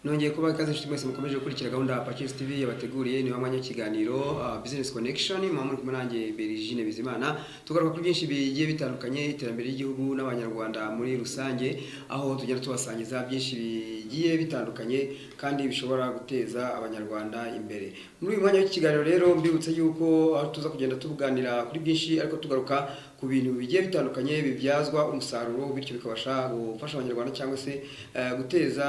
nongeye kuba ikaze inshuti mwese mukomeje gukurikira gahunda ya PACIS TV yabateguriye ni wamwanya kiganiro business connection mu muri kumanange Berigine Bizimana tugaruka kuri byinshi bigiye bitandukanye iterambere ry'igihugu n'abanyarwanda muri rusange aho tugenda tubasangiza byinshi bigiye bitandukanye kandi bishobora guteza abanyarwanda imbere. Muri uyu mwanya w'ikiganiro rero mbibutse yuko tuza kugenda tuganira kuri byinshi ariko tugaruka ku bintu bigiye bitandukanye bibyazwa umusaruro bityo bikabasha gufasha abanyarwanda cyangwa se guteza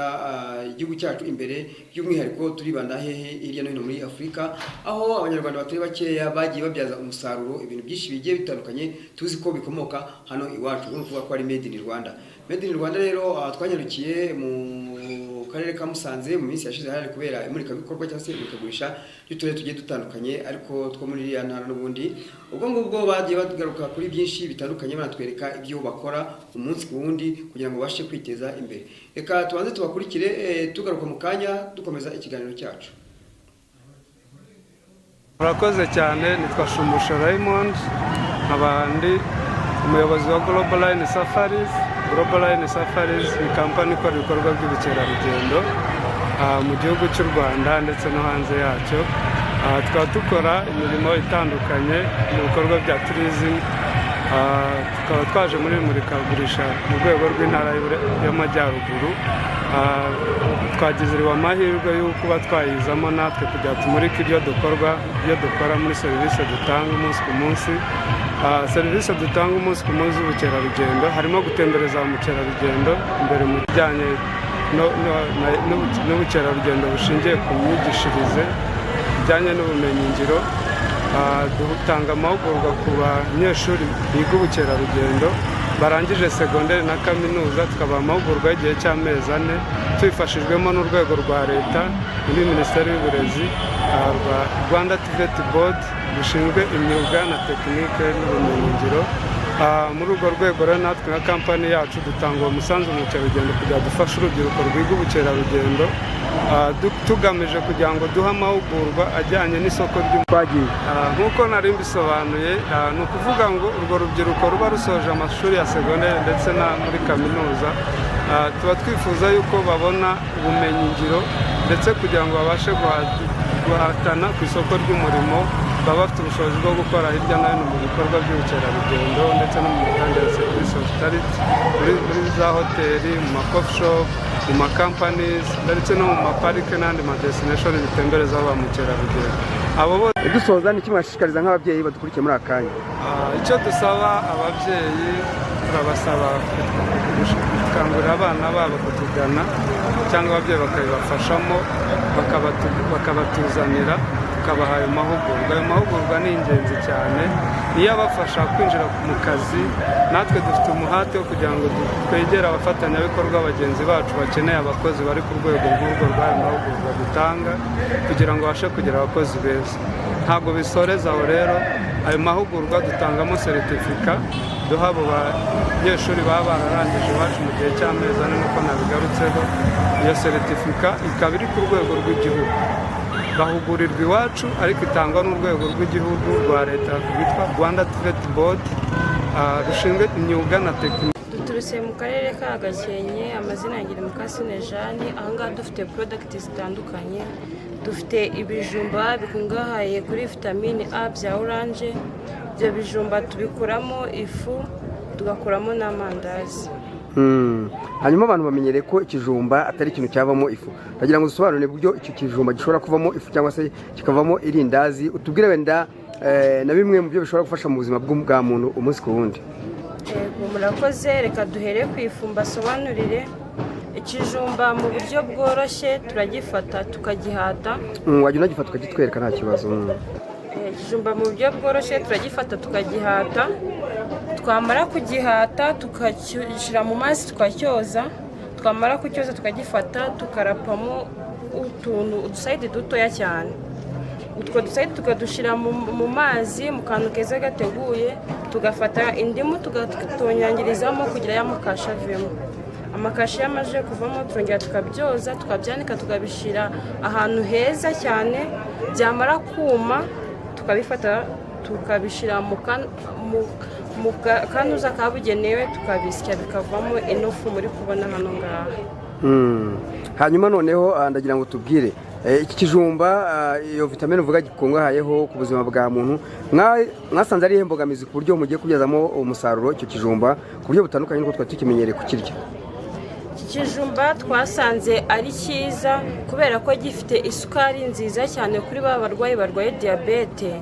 igihugu cyacu imbere by'umwihariko turibanda hehe hirya no hino muri Afurika aho abanyarwanda batari bakeya bagiye babyaza umusaruro ibintu byinshi bigiye bitandukanye tuzi ko bikomoka hano iwacu n'ukuvuga ko ari made in Rwanda. Made in Rwanda rero twanyarukiye mu karere ka Musanze mu minsi yashize hari kubera imurika bikorwa cyangwa se imurikagurisha y'uturere tugiye dutandukanye ariko two muri iriya ntara n'ubundi ubwo ngubwo bagiye bagaruka kuri byinshi bitandukanye banatwereka ibyo bakora umunsi ku wundi kugira ngo bashe kwiteza imbere. Reka tubanze tubakurikire tugaruka mu kanya dukomeza ikiganiro cyacu. Murakoze cyane, nitwa Shumbusho Raymond, abandi umuyobozi wa Global Line Safaris. Global Line Safaris ni kampani ikora ibikorwa by'ubukerarugendo mu gihugu cy'u Rwanda ndetse no hanze yacyo. Tukaba dukora imirimo itandukanye mu bikorwa bya tourism. Tukaba twaje muri imurikagurisha mu rwego rw'intara y'Amajyaruguru. Twagize amahirwe yo kuba twayizamo natwe kugira tumurike ibyo dukora muri serivisi dutanga umunsi ku munsi. Serivisi dutanga umunsi ku munsi z'ubukerarugendo harimo gutembereza mukerarugendo imbere mu bijyanye n'ubukerarugendo bushingiye ku myigishirize bijyanye n'ubumenyi ngiro. Dutanga amahugurwa ku banyeshuri biga ubukerarugendo barangije segonderi na kaminuza, tukabaha amahugurwa y'igihe cy'amezi 4 tubifashijwemo n'urwego rwa leta muri Minisiteri y'Uburezi rwa Rwanda TVET Board rushinzwe imyuga na tekinike n'ubumenyingiro. Muri urwo rwego rero natwe nka kampani yacu dutanga uwo musanzu mu bukerarugendo kugira dufashe urubyiruko rwiga ubukerarugendo tugamije kugira ngo duhe amahugurwa ajyanye n'isoko ry'umujyi. Nk'uko nari mbisobanuye ni ukuvuga ngo urwo rubyiruko ruba rusoje amashuri ya segonderi ndetse na muri kaminuza tuba twifuza yuko babona ubumenyi ngiro ndetse kugira ngo babashe guhatana ku isoko ry'umurimo baba bafite ubushobozi bwo gukora hirya no hino mu bikorwa by'ubukerarugendo ndetse no mu mitangire ya serivisi hospitality muri za hoteli, mu ma coffee shop, mu ma companies ndetse no mu maparike n'andi ma destination bitembereza ba mukerarugendo. Abo bose dusoza ni kimwe ashishikariza nk'ababyeyi badukurikiye muri akanya. Icyo dusaba ababyeyi turabasaba gukangurira abana babo kutugana cyangwa ababyeyi bakabibafashamo bakabatuzanira tukabaha ayo mahugurwa. Ayo mahugurwa ni ingenzi cyane niyo abafasha kwinjira mu kazi. Natwe dufite umuhate wo kugira ngo twegere abafatanyabikorwa bagenzi bacu bakeneye abakozi bari ku rwego rw'urwo rw'ayo mahugurwa dutanga kugira ngo babashe kugira abakozi beza. Ntabwo bisoreza aho rero, ayo mahugurwa dutangamo seritifika duha abo banyeshuri baba bararangije iwacu mu gihe cy'amezi 4 nk'uko nabigarutseho. Iyo seritifika ikaba iri ku rwego rw'igihugu, bahugurirwa iwacu ariko itangwa n'urwego rw'igihugu rwa leta rwitwa Rwanda TVET Board rushinzwe imyuga na tekinike. Duturutse mu karere ka Gakenke, amazina yanjye ni Mukasine Jeanne. Ahangaha dufite product zitandukanye, dufite ibijumba bikungahaye kuri vitamine A bya orange. Ibyo bijumba tubikuramo ifu tugakuramo n'amandazi. Hanyuma abantu bamenyereye ko ikijumba atari ikintu cyavamo ifu, ndagira ngo dusobanure buryo icyo kijumba gishobora kuvamo ifu cyangwa se kikavamo irindazi. Utubwire wenda na bimwe mu byo bishobora gufasha mu buzima bwa muntu umunsi ku wundi. Murakoze, reka duhere ku ifu mbasobanurire. Ikijumba mu buryo bworoshye turagifata tukagihata. Wajya unagifata ukagitwereka nta kibazo. Ikijumba mu buryo bworoshye turagifata tukagihata, twamara kugihata tukashyira mu mazi tukacyoza, twamara kucyoza tukagifata tukarapamo udusayidi dutoya cyane. Utwo dusayidi tukadushyira mu mazi mu kantu keza gateguye, tugafata indimu tugatonyangirizamo kugira ya makasha avemo. Amakasha yamaze kuvamo turongera tukabyoza tukabyanika tukabishyira ahantu heza cyane, byamara kuma tukabifata tukabishyira mu mu kanuza kabugenewe tukabisya bikavamo inofu muri kubona hano ngaha. Hanyuma noneho ndagira ngo tubwire iki kijumba iyo vitamine uvuga gikungahayeho ku buzima bwa muntu mwasanze ari imbogamizi ku buryo mugiye kubyazamo umusaruro icyo kijumba ku buryo butandukanye n'uko twari tukimenyereye kukirya. Ikijumba twasanze ari cyiza kubera ko gifite isukari nziza cyane kuri ba barwayi barwaye diabete,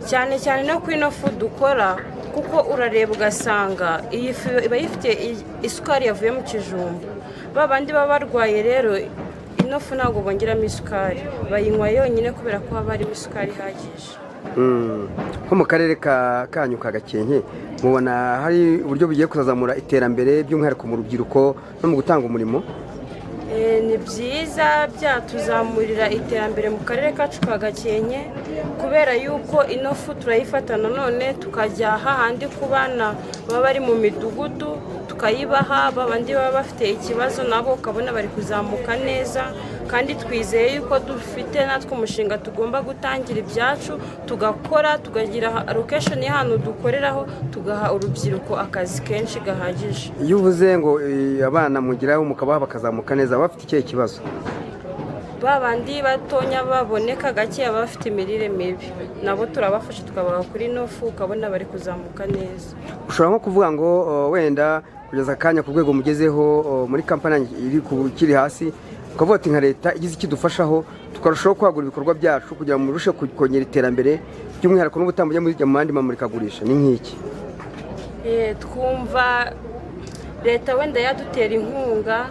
cyane cyane no kuri no food dukora, kuko urareba ugasanga iyi fu iba ifite isukari yavuye mu kijumba. Babandi baba barwaye rero ino fu ntabwo bongeramo isukari, bayinywa yonyine kubera ko haba harimo isukari ihagije. Nko mu karere kanyu ka Gakenke mubona hari uburyo bugiye kuzazamura iterambere by'umwihariko mu rubyiruko no mu gutanga umurimo? Ni byiza byatuzamurira iterambere mu karere kacu ka Gakenke kubera yuko ino fu turayifata none tukajya hahandi ku bana baba bari mu midugudu tukayibaha, babandi baba bafite ikibazo nabo ukabona bari kuzamuka neza, kandi twizeye yuko dufite natwe umushinga tugomba gutangira ibyacu tugakora, tukagira location y'ahantu dukoreraho, tugaha urubyiruko akazi kenshi gahagije. Iyo uvuze ngo abana mugiraho mukabaha bakazamuka neza bafite ikihe kibazo? Babandi batonya baboneka gake bafite imirire mibi nabo turabafasha tukabaha kuri nofu ukabona bari kuzamuka neza. Ushobora nko kuvuga ngo wenda kugeza akanya ku rwego mugezeho muri kampani iri kiri hasi ukavuga ati nka leta igize ikidufashaho tukarushaho kwagura ibikorwa byacu kugira ngo murushe kongera iterambere by'umwihariko n'ubutambuye muri mu bandi mamurikagurisha ni nk'iki? Twumva leta wenda yadutera inkunga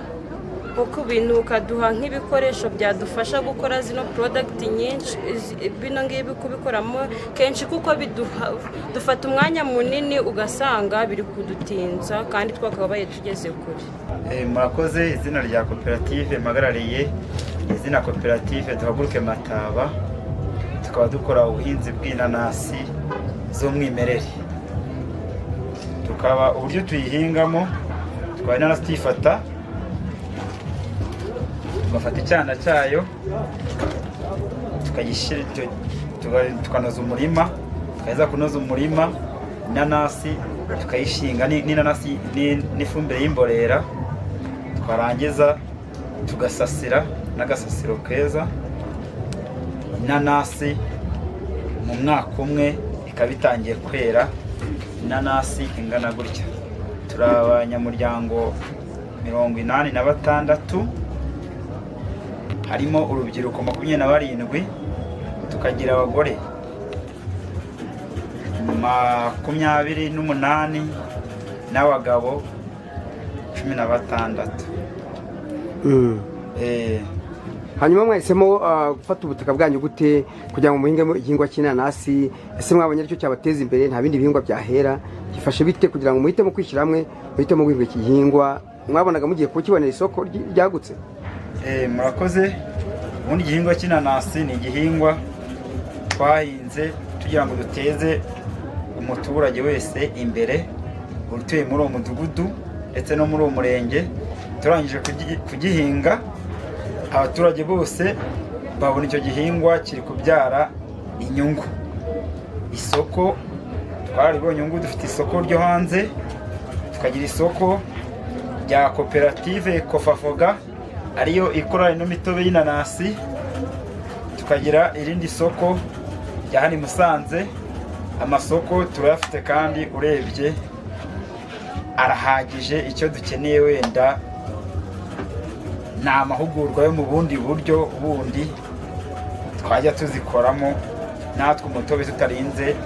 nko ku bintu ukaduha nk'ibikoresho byadufasha gukora zino product nyinshi, bino ngibi kubikoramo kenshi kuko dufata umwanya munini ugasanga biri kudutinza kandi twakabaye tugeze kure. Murakoze. Izina rya koperative mpagarariye izina koperative Duhaguruke Mataba, tukaba dukora ubuhinzi bw'inanasi z'umwimerere. Tukaba uburyo tuyihingamo twari inanasi tuyifata tugafata icyana cyayo tukagishyira tukanoza umurima, tukaheza kunoza umurima inanasi tukayishinga n'inanasi n'ifumbire y'imborera, twarangiza tugasasira n'agasasiro keza. Inanasi mu mwaka umwe ikaba itangiye kwera inanasi ingana gutya. Turi abanyamuryango 86, harimo urubyiruko 27, tukagira abagore 28 n'abagabo 16. Hanyuma mwahisemo gufata ubutaka bwanyu gute kugira ngo muhingemo igihingwa cy'inanasi? Ese mwabonye aricyo cyabateza imbere nta bindi bihingwa byahera? Gifashe bite kugira ngo muhitemo kwishyira hamwe muhitemo guhinga iki gihingwa? Mwabonaga mugiye kukibonera isoko ryagutse? Murakoze. Ubundi igihingwa cy'inanasi ni igihingwa twahinze tugira ngo duteze umuturage wese imbere utuye muri uwo mudugudu ndetse no muri uwo murenge. Turangije kugihinga abaturage bose babona icyo gihingwa kiri kubyara inyungu. Isoko twaribonye ngo dufite isoko ryo hanze, tukagira isoko rya koperative Kofafoga ariyo ikora ino mitobe y'inanasi, tukagira irindi soko rya hano Musanze. Amasoko turayafite kandi urebye arahagije. Icyo dukeneye wenda ni amahugurwa yo mu bundi buryo bundi twajya tuzikoramo natwe umutobe tutarinze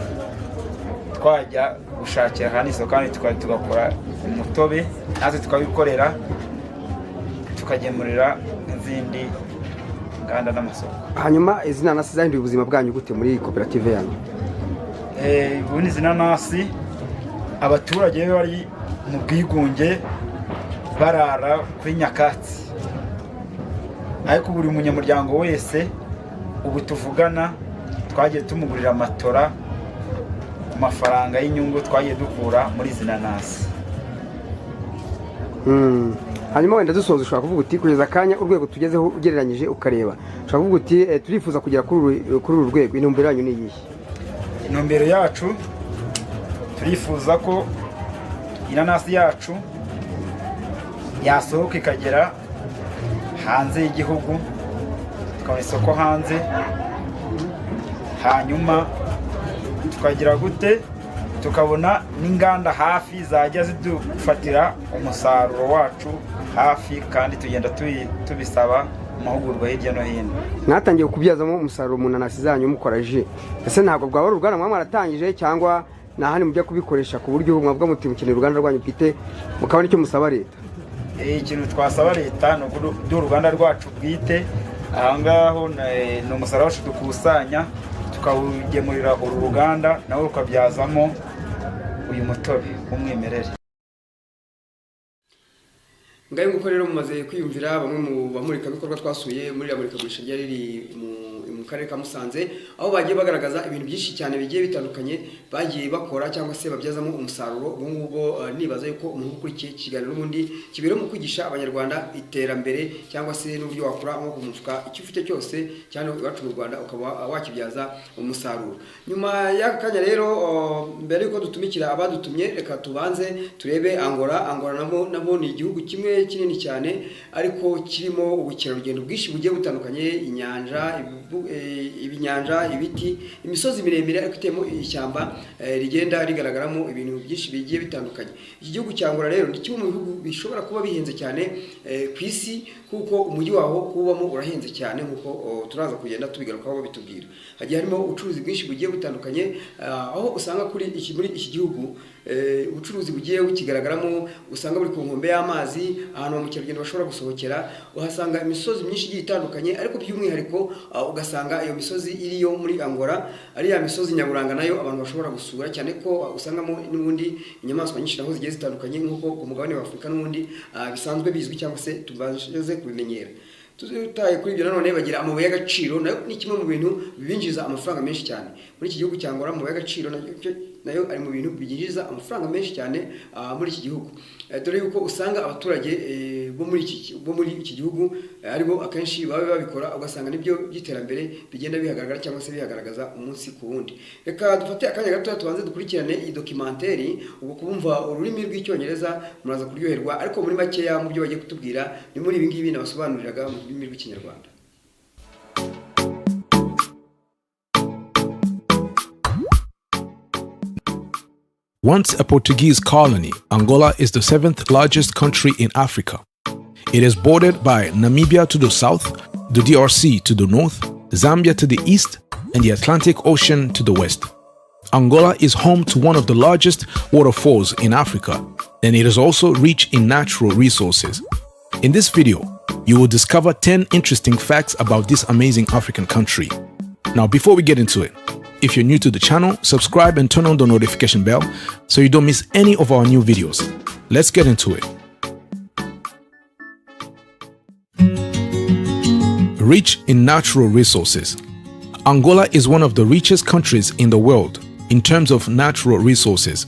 twajya gushakira hano isoko kandi tugakora umutobe natwe tukabikorera tukagemurira izindi nganda n'amasoko. Hanyuma izi nanasi zahinduye ubuzima bwanyu gute muri koperative yanyu? Ubundi izi nanasi abaturage bari mu bwigunge barara kuri nyakatsi, ariko buri munyamuryango wese ubu tuvugana twagiye tumugurira amatora ku mafaranga y'inyungu twagiye dukura muri izi nanasi. Hanyuma wenda dusoza ushobora kuvuga uti kugeza akanya urwego tugezeho ugereranyije ukareba, ushobora kuvuga uti turifuza kugera kuri uru rwego, intumbero yanyu ni iyihe? Intumbero yacu turifuza ko inanasi yacu yasohoka ikagera hanze y'igihugu, tukabona isoko hanze, hanyuma tukagira gute tukabona n'inganda hafi zajya zidufatira umusaruro wacu hafi, kandi tugenda tubisaba amahugurwa hirya no hino. Mwatangiye kubyazamo umusaruro mu nanasi zanyu mukora ji, ese ntabwo bwaba uruganda mwaratangije cyangwa nahani mujya kubikoresha ku buryo mwavuga muti mukeneye uruganda rwanyu bwite mukabona icyo musaba leta? Ikintu twasaba leta ni uruganda rwacu bwite, ahangaho ni umusaruro wacu dukusanya tukawugemurira uru ruganda nawe rukabyazamo uyu mutobe w'umwimerere. Ngayo nguko rero mumaze kwiyumvira bamwe mu bamurika bikorwa twasuye muri amurikagurisha ryari riri mu karere ka Musanze, aho bagiye bagaragaza ibintu byinshi cyane bigiye bitandukanye bagiye bakora cyangwa se babyazamo umusaruro. Ubu ngubu nibaza yuko umuntu ukurikiye ikiganiro n'ubundi kibero mu kwigisha abanyarwanda iterambere cyangwa se n'uburyo wakora nko ku mufuka icyo ufite cyose cyane iwacu mu Rwanda ukaba wakibyaza umusaruro. Nyuma y'akanya rero mbere yuko dutumikira abadutumye, reka tubanze turebe Angola. Nabo ni igihugu kimwe kinini cyane ariko kirimo ubukerarugendo bwinshi bugiye butandukanye, inyanja, ibinyanja, ibiti, imisozi miremire ariko itemo ishyamba rigenda rigaragaramo ibintu byinshi bigiye bitandukanye. Iki gihugu cya Angola rero ni kimwe mu bihugu bishobora kuba bihenze cyane ku isi, kuko umujyi waho kubamo urahenze cyane nkuko turaza kugenda tubigarukaho bitubwira. Hagiye harimo ubucuruzi bwinshi bugiye butandukanye, aho usanga muri iki gihugu ubucuruzi bugiye bukigaragaramo, usanga buri ku nkombe y'amazi, ahantu abamukerarugendo bashobora gusohokera. Uhasanga imisozi myinshi igiye itandukanye, ariko by'umwihariko ugasanga iyo misozi iriyo muri Angola ari ya misozi nyaburanga nayo abantu bashobora gusura, cyane ko usangamo n'ubundi inyamaswa nyinshi naho zigiye zitandukanye nk'uko ku mugabane wa Afurika n'ubundi bisanzwe bizwi cyangwa se tubaje kubimenyera. Tutaye kuri ibyo nanone bagira amabuye y'agaciro, nayo ni kimwe mu bintu bibinjiza amafaranga menshi cyane. Muri iki gihugu cya Angola amabuye y'agaciro nayo ari mu bintu byinjiza amafaranga menshi cyane muri iki gihugu, dore yuko usanga abaturage bo muri iki gihugu aribo akenshi baba babikora, ugasanga nibyo by'iterambere bigenda bihagaragara cyangwa se bihagaragaza umunsi ku wundi. Reka dufate akanya gato tubanze dukurikirane iyi documentary, ubwo kubumva ururimi rw'icyongereza muraza kuryoherwa, ariko muri makeya mu byo bagiye kutubwira ni muri ibi ngibi nabasobanuriraga mu rurimi rw'ikinyarwanda. Once a Portuguese colony, Angola is the 7th largest country in Africa. It is bordered by Namibia to the south, the DRC to the north, Zambia to the east, and the Atlantic Ocean to the west. Angola is home to one of the largest waterfalls in Africa, and it is also rich in natural resources. In this video, you will discover 10 interesting facts about this amazing African country. Now, before we get into it, if you're new to the channel, subscribe and turn on the notification bell so you don't miss any of our new videos. Let's get into it. Rich in natural resources. Angola is one of the richest countries in the world in terms of natural resources,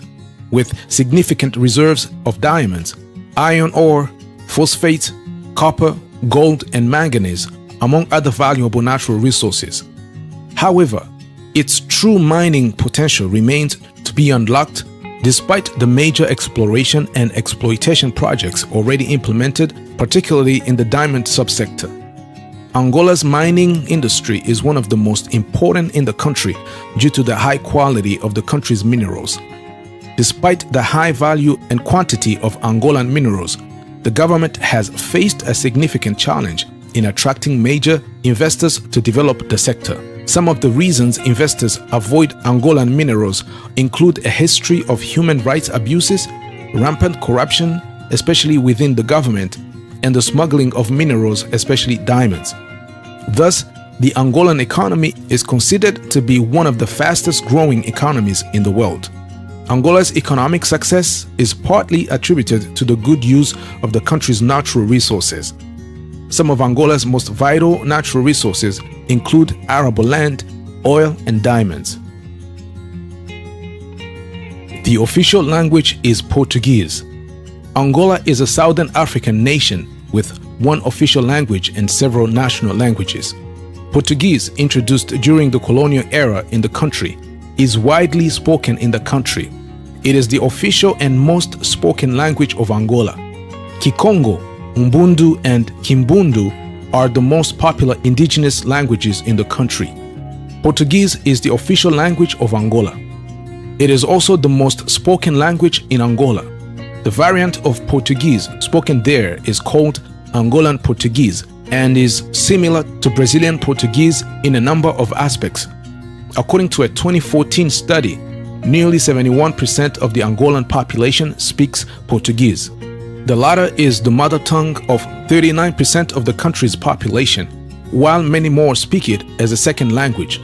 with significant reserves of diamonds, iron ore, phosphate, copper, gold, and manganese, among other valuable natural resources. However, its true mining potential remains to be unlocked despite the major exploration and exploitation projects already implemented, particularly in the diamond subsector. Angola's mining industry is one of the most important in the country due to the high quality of the country's minerals. Despite the high value and quantity of Angolan minerals, the government has faced a significant challenge in attracting major investors to develop the sector. Some of the reasons investors avoid Angolan minerals include a history of human rights abuses, rampant corruption, especially within the government, and the smuggling of minerals, especially diamonds. Thus, the Angolan economy is considered to be one of the fastest growing economies in the world. Angola's economic success is partly attributed to the good use of the country's natural resources. Some of Angola's most vital natural resources include arable land, oil, and diamonds. The official language is Portuguese. Angola is a Southern African nation with one official language and several national languages. Portuguese, introduced during the colonial era in the country, is widely spoken in the country, It is the official and most spoken language of Angola. Kikongo, Umbundu, and Kimbundu are the most popular indigenous languages in the country. Portuguese is the official language of Angola. It is also the most spoken language in Angola. The variant of Portuguese spoken there is called Angolan Portuguese and is similar to Brazilian Portuguese in a number of aspects. According to a 2014 study, nearly 71% of the Angolan population speaks Portuguese. The latter is the mother tongue of 39% of the country's population, while many more speak it as a second language.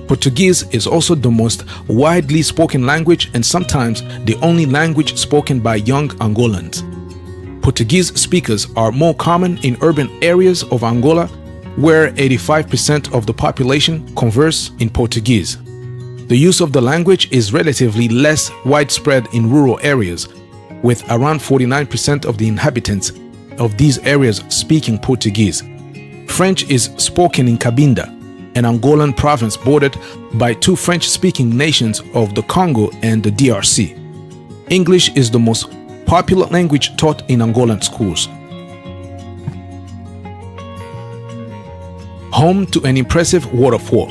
Portuguese is also the most widely spoken language and sometimes the only language spoken by young Angolans. Portuguese speakers are more common in urban areas of Angola, where 85% of the population converse in Portuguese. The use of the language is relatively less widespread in rural areas, with around 49% of the inhabitants of these areas speaking Portuguese. French is spoken in Cabinda, an Angolan province bordered by two French-speaking nations of the Congo and the DRC. English is the most popular language taught in Angolan schools. Home to an impressive waterfall.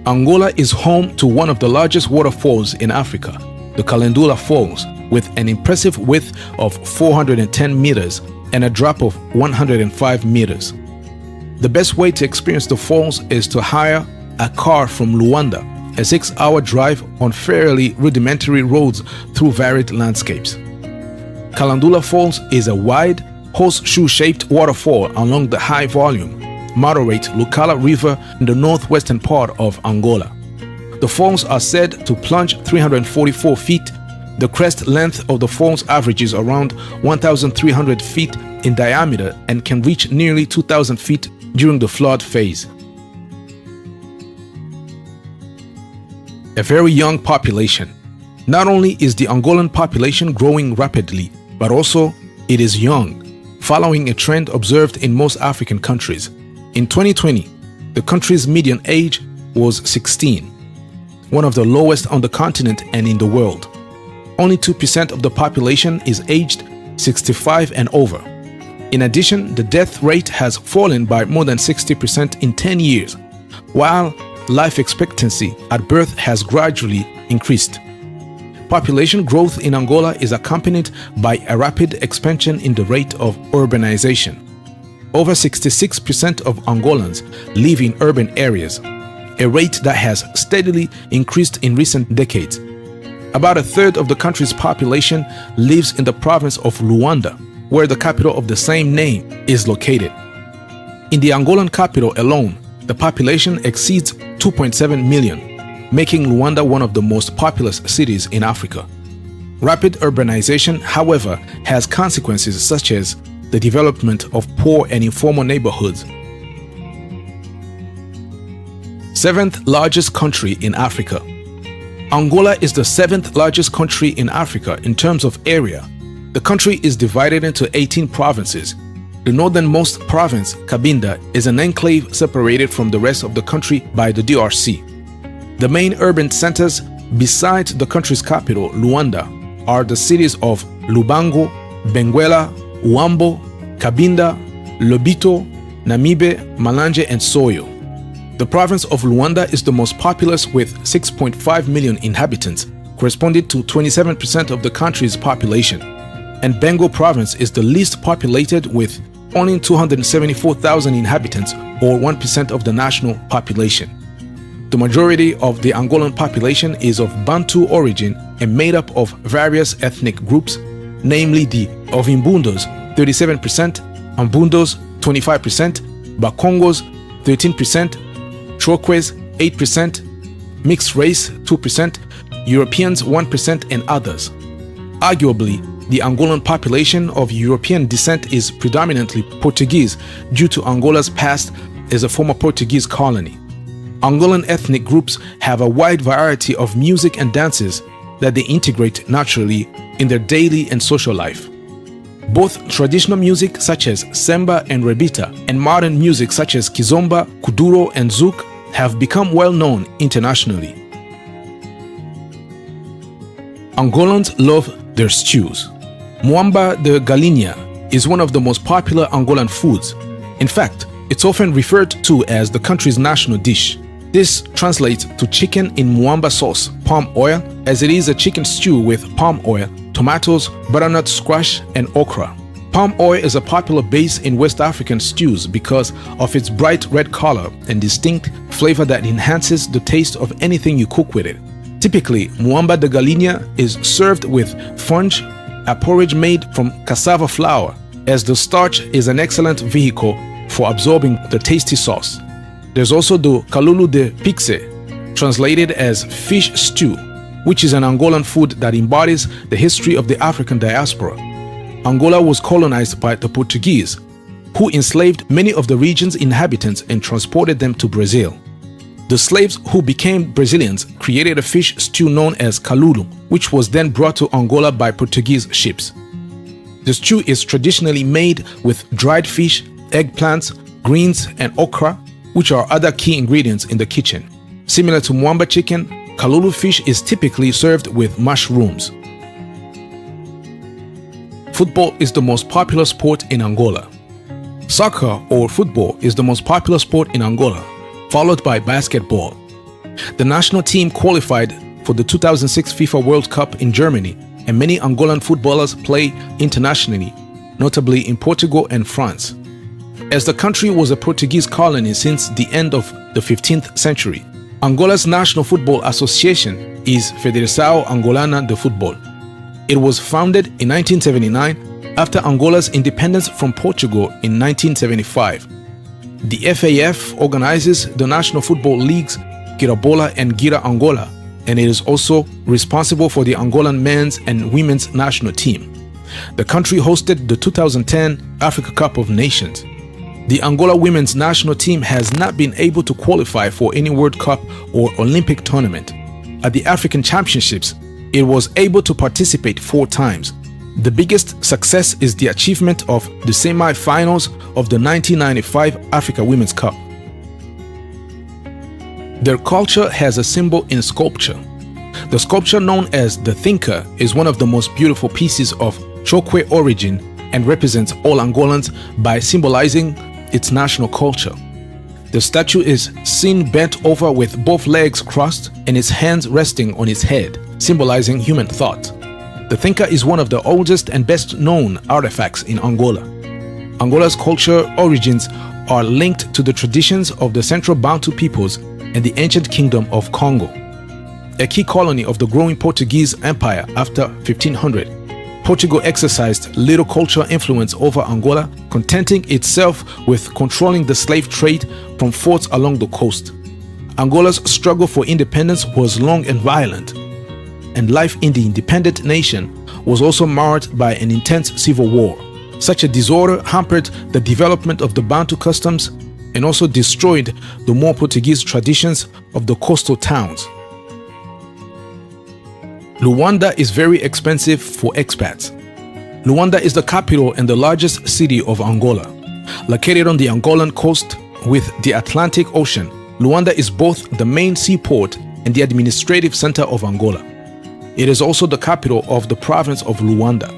Angola is home to one of the largest waterfalls in Africa, the Calendula Falls, with an impressive width of 410 meters and a drop of 105 meters. The best way to experience the falls is to hire a car from Luanda, a 6-hour drive on fairly rudimentary roads through varied landscapes. Calendula Falls is a wide, horseshoe-shaped waterfall along the high-volume, moderate Lucala River in the northwestern part of Angola. The falls are said to plunge 344 feet. The crest length of the falls averages around 1,300 feet in diameter and can reach nearly 2,000 feet during the flood phase. A very young population. Not only is the Angolan population growing rapidly, but also it is young, following a trend observed in most African countries. In 2020, the country's median age was 16, one of the lowest on the continent and in the world. Only 2% of the population is aged 65 and over. In addition, the death rate has fallen by more than 60% in 10 years, while life expectancy at birth has gradually increased. Population growth in Angola is accompanied by a rapid expansion in the rate of urbanization. Over 66% of Angolans live in urban areas, a rate that has steadily increased in recent decades. About a third of the country's population lives in the province of Luanda, where the capital of the same name is located. In the Angolan capital alone, the population exceeds 2.7 million, making Luanda one of the most populous cities in Africa. Rapid urbanization, however, has consequences such as the development of poor and informal neighborhoods. 7th largest country in Africa. Angola is the 7th largest country in Africa in terms of area. The country is divided into 18 provinces. The northernmost province, Cabinda, is an enclave separated from the rest of the country by the DRC. The main urban centers besides the country's capital, Luanda, are the cities of Lubango, Benguela, Uambo, Cabinda, Lobito, Namibe, Malanje, and Soyo. The province of Luanda is the most populous with 6.5 million inhabitants, corresponding to 27% of the country's population. And Bengo province is the least populated with only 274,000 inhabitants, or 1% of the national population. The majority of the Angolan population is of Bantu origin and made up of various ethnic groups, namely the Ovimbundos 37%, Ambundos 25%, Bakongos 13%, Chokres 8%, mixed race 2%, Europeans 1%, and others. Arguably, the Angolan population of European descent is predominantly Portuguese due to Angola's past as a former Portuguese colony. Angolan ethnic groups have a wide variety of music and dances that they integrate naturally in their daily and social life. Both traditional music such as Semba and Rebita and modern music such as Kizomba, Kuduro, and Zouk have become well known internationally. Angolans love their stews. Mwamba de galinha is one of the most popular Angolan foods. In fact, it's often referred to as the country's national dish. This translates to chicken in mwamba sauce, palm oil, as it is a chicken stew with palm oil, tomatoes, butternut squash, and okra. Palm oil is a popular base in West African stews because of its bright red color and distinct flavor that enhances the taste of anything you cook with it. Typically, mwamba de galinha is served with funge, a porridge made from cassava flour, as the starch is an excellent vehicle for absorbing the tasty sauce. There's also the kalulu de pixe, translated as fish stew, which is an Angolan food that embodies the history of the African diaspora. Angola was colonized by the Portuguese, who enslaved many of the region's inhabitants and transported them to Brazil. The slaves who became Brazilians created a fish stew known as kalulu, which was then brought to Angola by Portuguese ships. The stew is traditionally made with dried fish, eggplants, greens, and okra, which are other key ingredients in the kitchen. Similar to mwamba chicken, kalulu fish is typically served with mushrooms. Football is the most popular sport in Angola. Soccer or football is the most popular sport in Angola, followed by basketball. The national team qualified for the 2006 FIFA World Cup in Germany, and many Angolan footballers play internationally, notably in Portugal and France. As the country was a Portuguese colony since the end of the 15th century, Angola's national football association is Federação Angolana de Futebol. It was founded in 1979 after Angola's independence from Portugal in 1975. The FAF organizes the national football leagues Girabola and Gira Angola, and it is also responsible for the Angolan men's and women's national team. The country hosted the 2010 Africa Cup of Nations. The Angola women's national team has not been able to qualify for any World Cup or Olympic tournament. At the African Championships, it was able to participate 4 times. The biggest success is the achievement of the semi-finals of the 1995 Africa Women's Cup. Their culture has a symbol in sculpture. The sculpture known as the Thinker is one of the most beautiful pieces of Chokwe origin and represents all Angolans by symbolizing its national culture. The statue is seen bent over with both legs crossed and its hands resting on its head, symbolizing human thought. The Thinker is one of the oldest and best known artifacts in Angola. Angola's culture origins are linked to the traditions of the Central Bantu peoples and the ancient kingdom of Congo. A key colony of the growing Portuguese Empire after 1500, Portugal exercised little cultural influence over Angola, contenting itself with controlling the slave trade from forts along the coast. Angola's struggle for independence was long and violent, and life in the independent nation was also marred by an intense civil war. Such a disorder hampered the development of the Bantu customs and also destroyed the more Portuguese traditions of the coastal towns. Luanda is very expensive for expats. Luanda is the capital and the largest city of Angola. Located on the Angolan coast with the Atlantic Ocean, Luanda is both the main seaport and the administrative center of Angola. It is also the capital of the province of Luanda.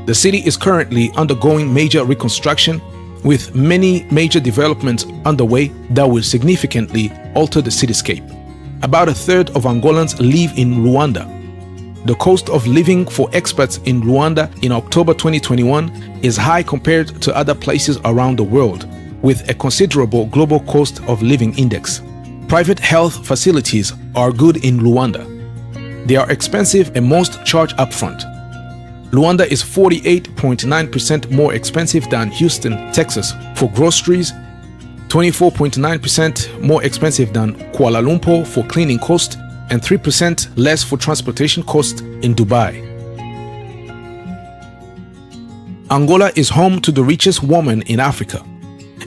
The city is currently undergoing major reconstruction, with many major developments underway that will significantly alter the cityscape. About a third of Angolans live in Luanda. The cost of living for expats in Luanda in October 2021 is high compared to other places around the world, with a considerable global cost of living index. Private health facilities are good in Luanda. They are expensive and most charge upfront. Luanda is 48.9% more expensive than Houston, Texas for groceries, 24.9% more expensive than Kuala Lumpur for cleaning cost, and 3% less for transportation cost in Dubai. Angola is home to the richest woman in Africa.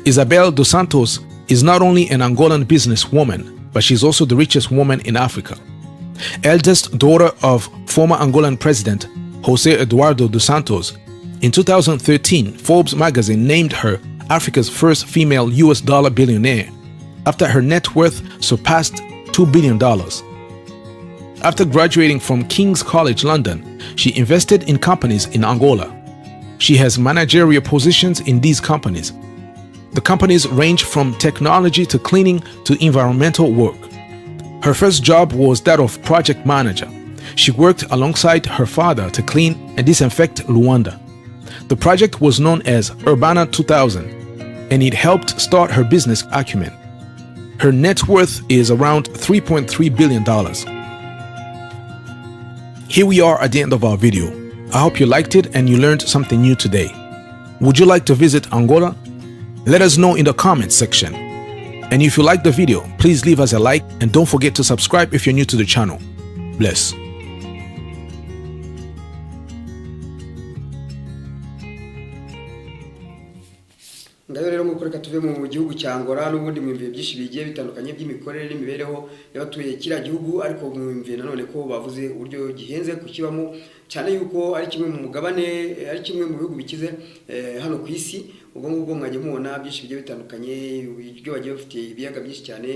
Isabel dos Santos is not only an Angolan businesswoman, but she's also the richest woman in Africa. Eldest daughter of former Angolan president José Eduardo dos Santos, in 2013, Forbes magazine named her Africa's first female US dollar billionaire after her net worth surpassed $2 billion. After graduating from King's College London, she invested in companies in Angola. She has managerial positions in these companies. The companies range from technology to cleaning to environmental work. Her first job was that of project manager. She worked alongside her father to clean and disinfect Luanda. The project was known as Urbana 2000, and it helped start her business acumen. Her net worth is around $3.3 billion. Here we are at the end of our video. I hope you liked it and you learned something new today. Would you like to visit Angola? Let us know in the comments section. And if you liked the video, please leave us a like and don't forget to subscribe if you're new to the channel. Bless. Ngayo rero nguko reka tuve mu gihugu cya Angola n'ubundi mwimviye byinshi bigiye bitandukanye by'imikorere n'imibereho y'abatuye kira gihugu, ariko mwimviye nanone ko bavuze uburyo gihenze kukibamo cyane yuko ari kimwe mu mugabane, ari kimwe mu bihugu bikize hano ku isi. Ubwo ngubwo mwaje mubona byinshi bigiye bitandukanye, ibyo bagiye bafite ibiyaga byinshi cyane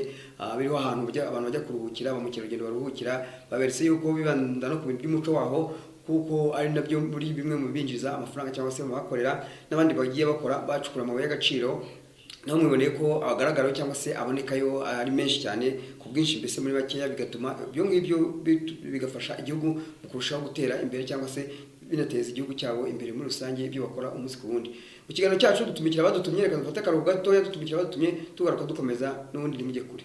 biriho ahantu abantu bajya kuruhukira, ba mukerarugendo baruhukira, baberetse yuko bibanda no ku bintu by'umuco waho, kuko ari nabyo muri bimwe mu binjiza amafaranga cyangwa se mu bakorera n'abandi bagiye bakora bacukura amabuye y'agaciro. Naho mwiboneye ko agaragaraho cyangwa se abonekayo ari menshi cyane ku bwinshi, mbese muri bakeya, bigatuma ibyo ngibyo bigafasha igihugu mu kurushaho gutera imbere cyangwa se binateza igihugu cyabo imbere muri rusange, ibyo bakora umunsi ku wundi. Mu kiganiro cyacu dutumikira abadutumye, reka dufate akaruhuko gatoya dutumikira abadutumye, tugaruka dukomeza n'ubundi nimujye kure.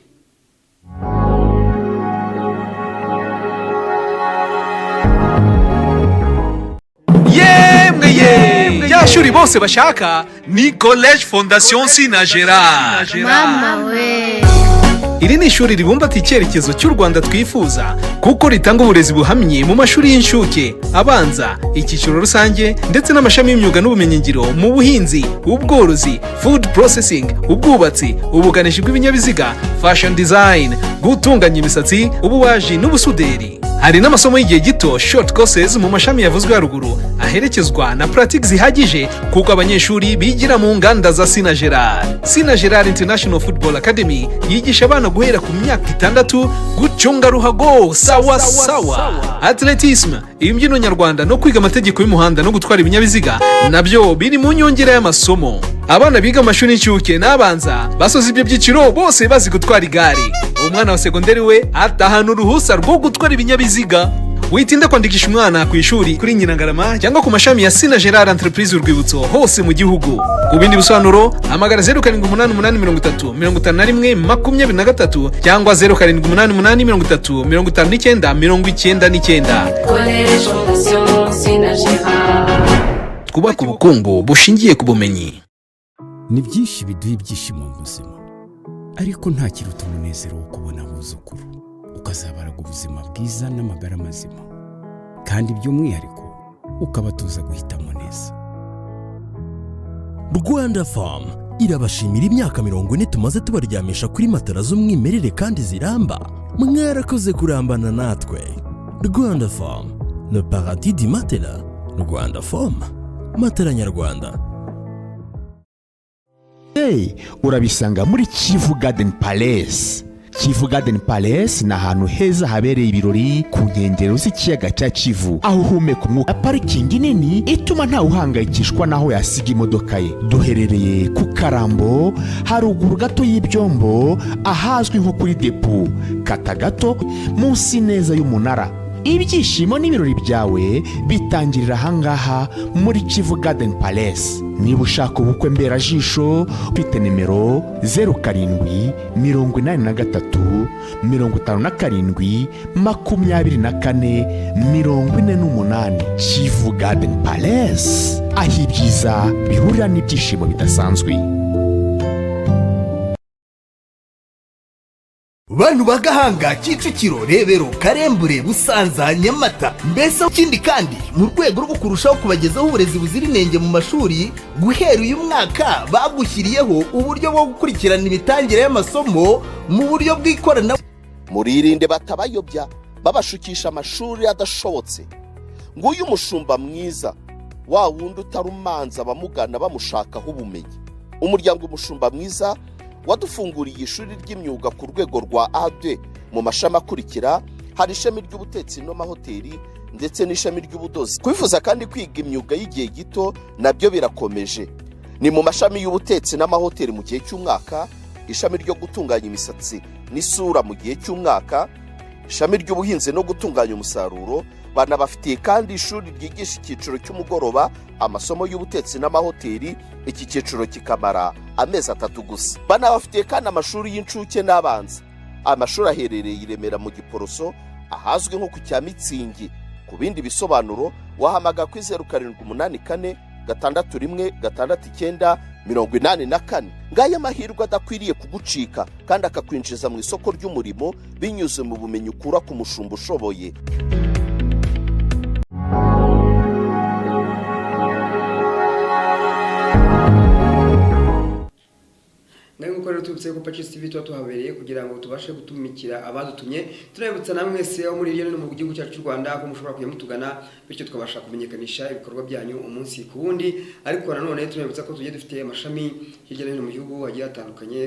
Shuri bose bashaka ni College Fondation Sinagera. Mama we. Iri ni ishuri ribumbatiye icyerekezo cy'u Rwanda twifuza, kuko ritanga uburezi buhamye mu mashuri y'inshuke, abanza, icyiciro rusange ndetse n'amashami y'imyuga n'ubumenyingiro mu buhinzi, ubworozi, food processing, ubwubatsi, ubukanishi bw'ibinyabiziga, fashion design, gutunganya imisatsi, ububaji n'ubusuderi. Hari n'amasomo y'igihe gito short courses mu mashami yavuzwe haruguru, aherekezwa na practice zihagije, kuko abanyeshuri bigira mu nganda za Sinagera International Football Academy yigisha abana guhera ku myaka 6 gucunga ruhago sawa sawa, atletism, imbyino nyarwanda no kwiga amategeko y'umuhanda no gutwara ibinyabiziga nabyo biri mu nyongera y'amasomo. Abana biga amashuri y'incuke n'abanza basoza ibyo byiciro bose bazi gutwara igare. Umwana wa segonderi we atahana uruhusa rwo gutwara ibinyabiziga. Witinda kwandikisha umwana ku ishuri kuri Nyirangarama cyangwa ku mashami ya Sinagera Entreprise Urwibutso hose mu gihugu. Ku bindi bisobanuro hamagara 0788535123 cyangwa 0788535999. College Fondation Sinagera. Twubaka ubukungu bushingiye ku bumenyi. Ni byinshi biduha ibyishimo mu buzima, ariko nta kiruta umunezero wo kubona abuzukuru, ukazabaraga ubuzima bwiza n'amagara mazima, kandi by'umwihariko ukabatuza guhitamo neza. Rwanda Farm irabashimira imyaka 40 tumaze tubaryamisha kuri matara z'umwimerere kandi ziramba. Mwarakoze kurambana natwe. Rwanda Farm, le paradis du matela. Rwanda Farm, matela nyarwanda. Urabisanga muri Kivu Garden Palace. Kivu Garden Palace ni ahantu heza habereye ibirori ku nkengero z'ikiyaga cya Kivu, aho uhumeka umwuka. Parikingi nini ituma nta uhangayikishwa naho yasiga imodoka ye. Duherereye ku Karambo, haruguru gato y'ibyombo, ahazwi nko kuri depo. Kata gato munsi neza y'umunara. Ibyishimo n'ibirori byawe bitangirira ahangaha muri Kivu Garden Palace. Niba ushaka ubukwe mbera jisho, ufite nimero 0783572448. Kivu Garden Palace, aho ibyiza bihurira n'ibyishimo bidasanzwe. Bantu bagahanga, Kicukiro, Rebero, Karembure, Busanza, Nyamata, mbese ikindi kandi mu rwego rwo kurushaho kubagezaho uburezi buzira inenge mu mashuri, guhera uyu mwaka bagushyiriyeho uburyo bwo gukurikirana imitangire y'amasomo mu buryo bw'ikoranabuhanga. Muririnde batabayobya babashukisha amashuri adashobotse. Nguyu umushumba mwiza, wa wundi utarumanza bamugana bamushakaho ubumenyi. Umuryango umushumba mwiza wadufunguriye ishuri ry'imyuga ku rwego rwa A2 mu mashami akurikira: hari ishami ry'ubutetsi n'amahoteli ndetse n'ishami ry'ubudozi. Kwifuza kandi kwiga imyuga y'igihe gito nabyo birakomeje. Ni mu mashami y'ubutetsi n'amahoteli mu gihe cy'umwaka, ishami ryo gutunganya imisatsi n'isura mu gihe cy'umwaka, ishami ry'ubuhinzi no gutunganya umusaruro. Banabafitiye kandi ishuri ryigisha icyiciro cy'umugoroba amasomo y'ubutetsi n'amahoteli, iki cyiciro kikamara amezi 3 gusa. Banabafitiye kandi amashuri y'incuke n'abanza. Amashuri aherereye i Remera mu Giporoso ahazwi nko ku cya Mitsingi. Ku bindi bisobanuro wahamaga ku 0784 661 689 84. Ngaya mahirwe adakwiriye kugucika kandi akakwinjiza mu isoko ry'umurimo binyuze mu bumenyi ukura ku mushumba ushoboye. Nkuko rero tubutse ko PACIS TV tuhabereye kugira ngo tubashe gutumikira abadutumye. Turabutsa namwe mwese aho muri rero no mu gihugu cyacu cy'u Rwanda ko mushobora kujya mutugana bityo tukabasha kumenyekanisha ibikorwa byanyu umunsi ku wundi. Ariko nanone turabutsa ko tugiye dufite amashami hirya no hino mu gihugu agiye atandukanye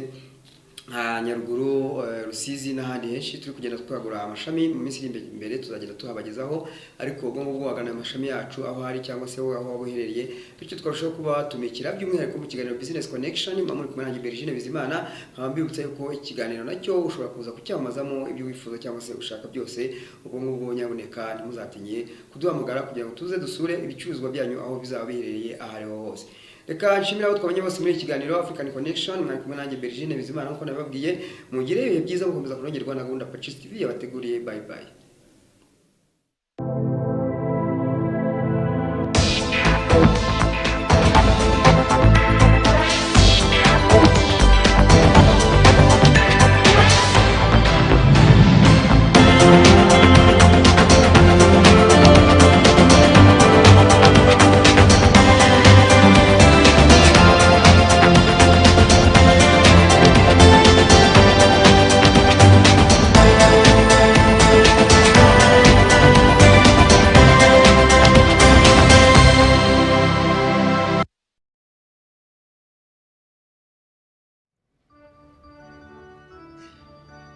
nka Nyaruguru, Rusizi n'ahandi henshi. Turi kugenda twagura amashami mu minsi imbere tuzagenda tuhabagezaho, ariko ubwo ngubwo wagana amashami yacu aho hari cyangwa se aho wabuherereye bityo twarushaho kuba tumikira by'umwihariko mu kiganiro Business Connection. Muri kumwe nanjye Bergine Bizimana, nkabambibutsa yuko ikiganiro nacyo ushobora kuza kucyamazamo ibyo wifuza cyangwa se ushaka byose. Ubwo ngubwo nyaboneka ntimuzatinye kuduhamagara kugira ngo tuze dusure ibicuruzwa byanyu aho bizaba biherereye ahariho hose. Reka nshimira abo twabanye bose muri ikiganiro African Connection. Mwari kumwe nanjye Bergine Bizimana nkuko nababwiye, mugire ibihe byiza mukomeza kurongerwa na gahunda PACIS TV yabateguriye. Bye bye.